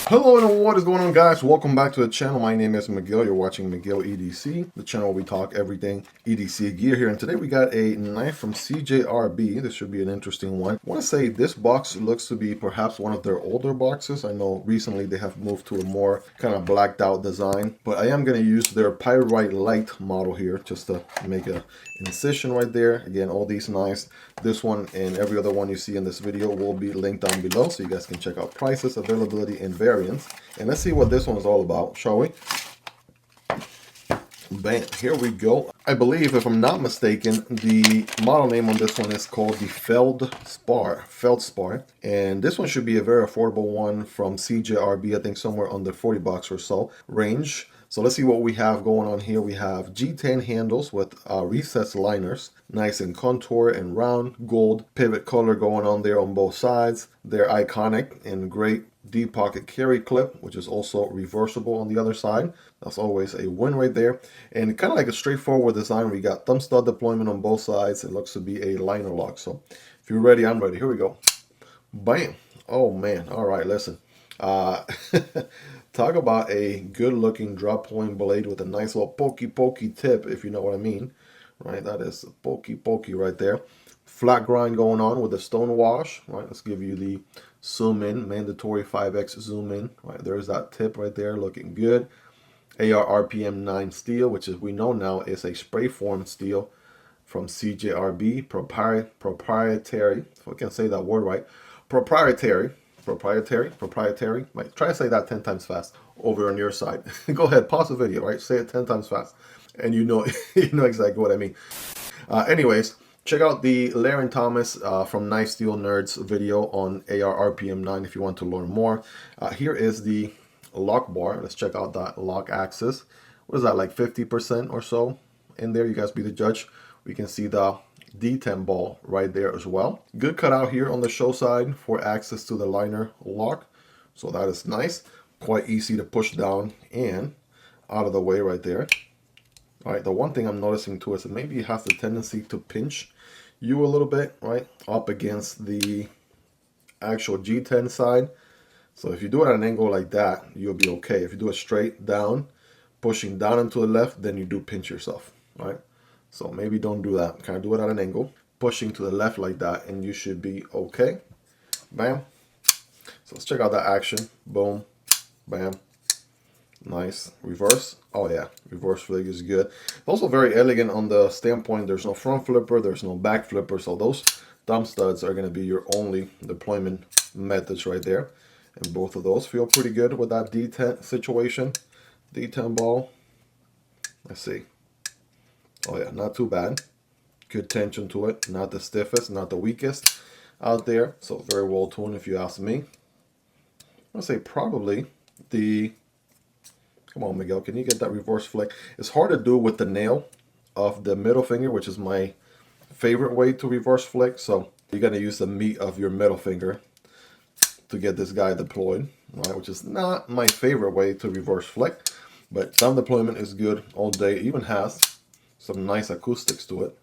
Hello and what is going on, guys? Welcome back to the channel. My name is Miguel. You're watching Miguel EDC, the channel where we talk everything EDC gear here. And today we got a knife from CJRB. This should be an interesting one. I want to say this box looks to be perhaps one of their older boxes. I know recently they have moved to a more kind of blacked out design, but I am going to use their Pyrite Light model here just to make a incision right there. Again, all these knives, this one and every other one you see in this video will be linked down below so you guys can check out prices, availability, and variants. And let's see what this one is all about, shall we? Bam, here we go. I believe, if I'm not mistaken, the model name on this one is called the Feldspar. And this one should be a very affordable one from CJRB, I think somewhere under 40 bucks or so range. So let's see what we have going on here. We have G10 handles with recessed liners, nice and contour and round, gold pivot color going on there on both sides. They're iconic and great deep pocket carry clip, which is also reversible on the other side. That's always a win right there. And kind of like a straightforward design. We got thumb stud deployment on both sides. It looks to be a liner lock. So if you're ready, I'm ready. Here we go. Bam. Oh man. All right, listen. Talk about a good looking drop point blade with a nice little pokey tip, if you know what I mean. Right, that is pokey right there. Flat grind going on with the Stonewash. Right, let's give you the zoom in, mandatory 5x zoom in. Right, there's that tip right there, looking good. AR RPM 9 steel, which is we know now is a spray form steel from CJRB, proprietary. If I can say that word right, proprietary. Right, try to say that 10 times fast over on your side. Go ahead, pause the video, right? Say it 10 times fast, and you know exactly what I mean. Anyways, check out the Larry Thomas from Knife Steel Nerds video on AR RPM 9 if you want to learn more. Here is the lock bar. Let's check out that lock axis. What is that, like 50% or so in there? You guys be the judge. We can see the D10 ball right there as well. Good cutout here on the show side for access to the liner lock. So that is nice. Quite easy to push down and out of the way right there. All right, the one thing I'm noticing too is that maybe it has the tendency to pinch you a little bit, right? Up against the actual G10 side. So if you do it at an angle like that, you'll be okay. If you do it straight down, pushing down and to the left, then you do pinch yourself, right? So maybe don't do that. Kind of do it at an angle, pushing to the left like that, and you should be okay. Bam. So let's check out that action. Boom. Bam. Nice. Reverse. Oh yeah, reverse flick is good. Also very elegant on the standpoint. There's no front flipper. There's no back flipper. So those thumb studs are going to be your only deployment methods right there. And both of those feel pretty good with that D10 situation. D10 ball. Let's see. Oh yeah, not too bad. Good tension to it. Not the stiffest, not the weakest out there. So very well tuned if you ask me. I'll say probably the... Come on, Miguel, can you get that reverse flick? It's hard to do with the nail of the middle finger, which is my favorite way to reverse flick. So you're going to use the meat of your middle finger to get this guy deployed, right? Which is not my favorite way to reverse flick. But thumb deployment is good all day. It even has some nice acoustics to it.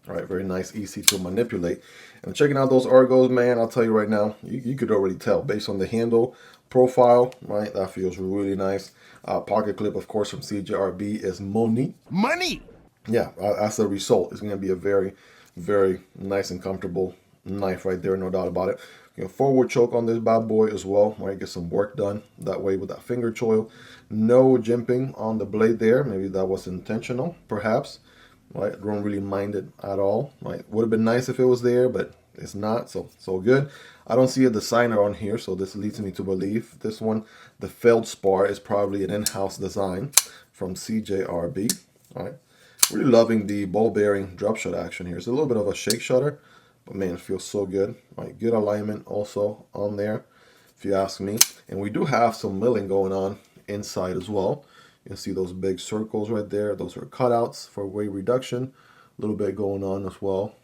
All right, very nice, easy to manipulate. And checking out those ergos, man, I'll tell you right now, you could already tell based on the handle profile, right? That feels really nice. Pocket clip, of course, from CJRB is money. Yeah, as a result, it's going to be a very, very nice and comfortable knife right there, no doubt about it. You know, forward choke on this bad boy as well, right? Get some work done that way with that finger choil. No jimping on the blade there. Maybe that was intentional, perhaps. Right? Don't really mind it at all. Right? Would have been nice if it was there, but it's not. So good. I don't see a designer on here, so this leads me to believe this one, the Feldspar, is probably an in-house design from CJRB. All right. Really loving the ball bearing drop shot action here. It's a little bit of a shake shutter, but man, it feels so good. Right, good alignment also on there, if you ask me. And we do have some milling going on inside as well. You can see those big circles right there. Those are cutouts for weight reduction. A little bit going on as well.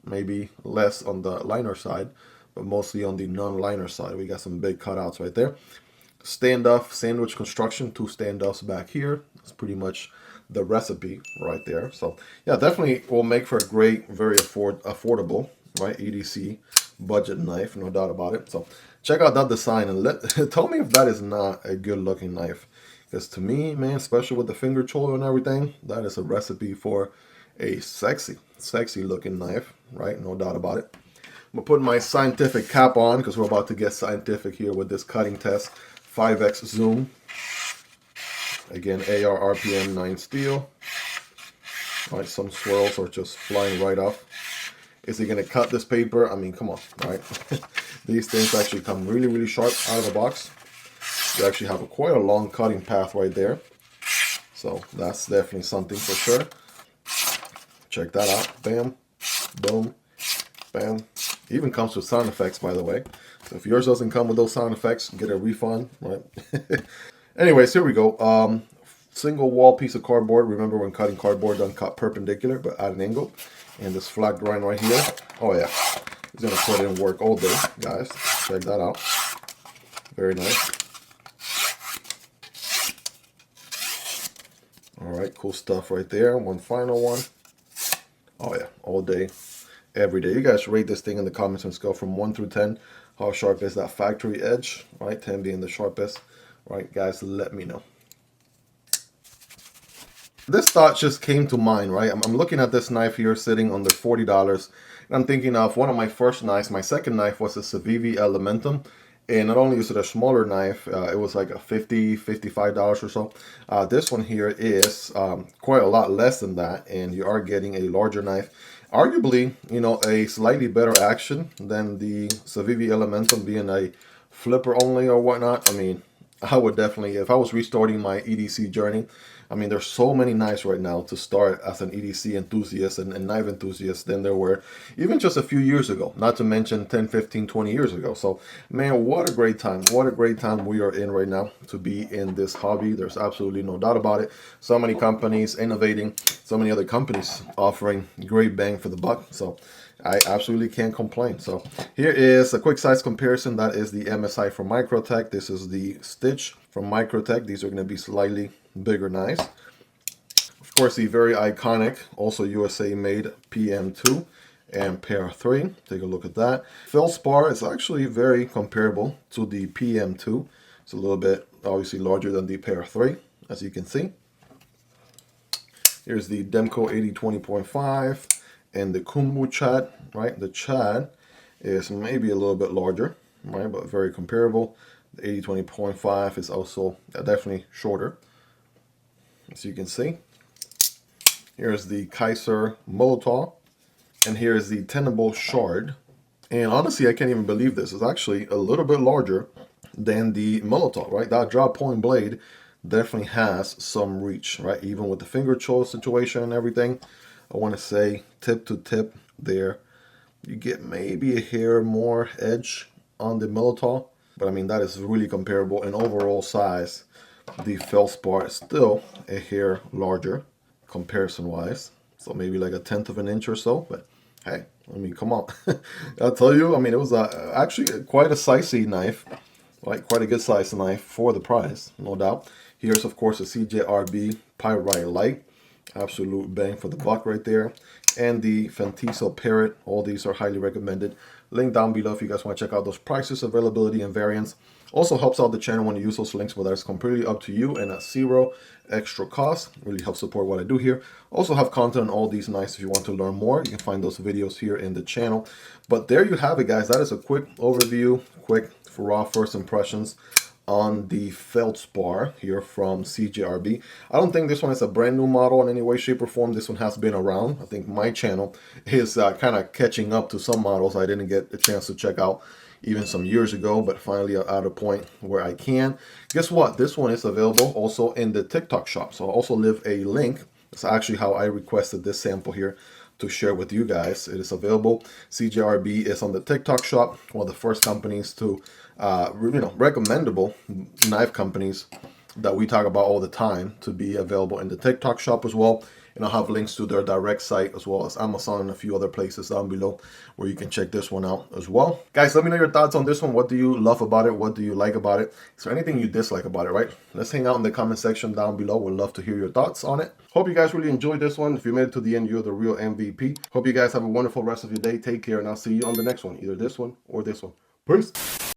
Maybe less on the liner side, but mostly on the non-liner side. We got some big cutouts right there. Standoff sandwich construction, 2 standoffs back here. That's pretty much the recipe right there. So yeah, definitely will make for a great, very affordable, right, EDC budget knife, no doubt about it. So check out that design and tell me if that is not a good looking knife. Because to me, man, especially with the finger choil and everything, that is a recipe for a sexy looking knife, right? No doubt about it. I'm gonna put my scientific cap on because we're about to get scientific here with this cutting test. 5x zoom. Again, AR RPM 9 steel. All right, some swirls are just flying right off. Is he gonna cut this paper? I mean, come on, right? These things actually come really sharp out of the box. You actually have quite a long cutting path right there. So that's definitely something for sure. Check that out. Bam, boom, bam. Even comes with sound effects, by the way. So if yours doesn't come with those sound effects, get a refund, right? Anyways, here we go. Single wall piece of cardboard. Remember when cutting cardboard, don't cut perpendicular, but at an angle. And this flat grind right here. Oh yeah, he's gonna put in work all day, guys. Check that out. Very nice. All right, cool stuff right there. One final one. Oh yeah, all day, every day. You guys rate this thing in the comments and scale from 1 through 10. How sharp is that factory edge, right? 10 being the sharpest, right? Guys, let me know. This thought just came to mind, right? I'm looking at this knife here sitting under $40. And I'm thinking of one of my first knives. My second knife was a Civivi Elementum. And not only is it a smaller knife, it was like a $50, $55 or so. This one here is quite a lot less than that, and you are getting a larger knife. Arguably, you know, a slightly better action than the Civivi Elementum being a flipper only or whatnot. I mean, I would definitely, if I was restarting my EDC journey, I mean, there's so many knives right now to start as an EDC enthusiast and knife enthusiast than there were even just a few years ago, not to mention 10, 15, 20 years ago. So, man, what a great time. What a great time we are in right now to be in this hobby. There's absolutely no doubt about it. So many companies innovating, so many other companies offering great bang for the buck. So I absolutely can't complain. So here is a quick size comparison. That is the MSI from Microtech. This is the Stitch from Microtech. These are going to be slightly bigger knives. Of course, the very iconic, also USA made PM2 and Para 3. Take a look at that. Feldspar is actually very comparable to the PM2. It's a little bit obviously larger than the Para 3, as you can see. Here's the Demko AD 20.5 and the Kunwu Chad, right? The Chad is maybe a little bit larger, right? But very comparable. The AD 20.5 is also definitely shorter, as you can see. Here's the Kizer Militaw, and here is the Tenable Shard. And honestly, I can't even believe this. It's actually a little bit larger than the Militaw, right? That drop point blade definitely has some reach, right? Even with the finger choil situation and everything, I want to say tip to tip there, you get maybe a hair more edge on the Militaw, but I mean, that is really comparable in overall size. The Feldspar is still a hair larger comparison wise, so maybe like 1/10 of an inch or so, but hey, I mean, come on. I'll tell you, I mean, it was actually quite a sizey knife, like quite a good size knife for the price, no doubt. Here's of course a CJRB Pyrite light, absolute bang for the buck right there, and the Fintiso Parrot. All these are highly recommended. Link down below if you guys want to check out those prices, availability, and variants. Also helps out the channel when you use those links, but that is completely up to you and at zero extra cost. Really helps support what I do here. Also have content on all these knives if you want to learn more. You can find those videos here in the channel. But there you have it, guys. That is a quick overview, quick raw first impressions on the Feldspar here from CJRB. I don't think this one is a brand new model in any way, shape, or form. This one has been around. I think my channel is kind of catching up to some models I didn't get a chance to check out even some years ago, but finally at a point where I can. Guess what? This one is available also in the TikTok shop. So I'll also leave a link. That's actually how I requested this sample here to share with you guys. It is available. CJRB is on the TikTok shop, one of the first companies to, recommendable knife companies that we talk about all the time to be available in the TikTok shop as well. And I'll have links to their direct site as well as Amazon and a few other places down below where you can check this one out as well. Guys, let me know your thoughts on this one. What do you love about it? What do you like about it? Is there anything you dislike about it, right? Let's hang out in the comment section down below. We'd love to hear your thoughts on it. Hope you guys really enjoyed this one. If you made it to the end, you're the real MVP. Hope you guys have a wonderful rest of your day. Take care, and I'll see you on the next one, either this one or this one. Peace.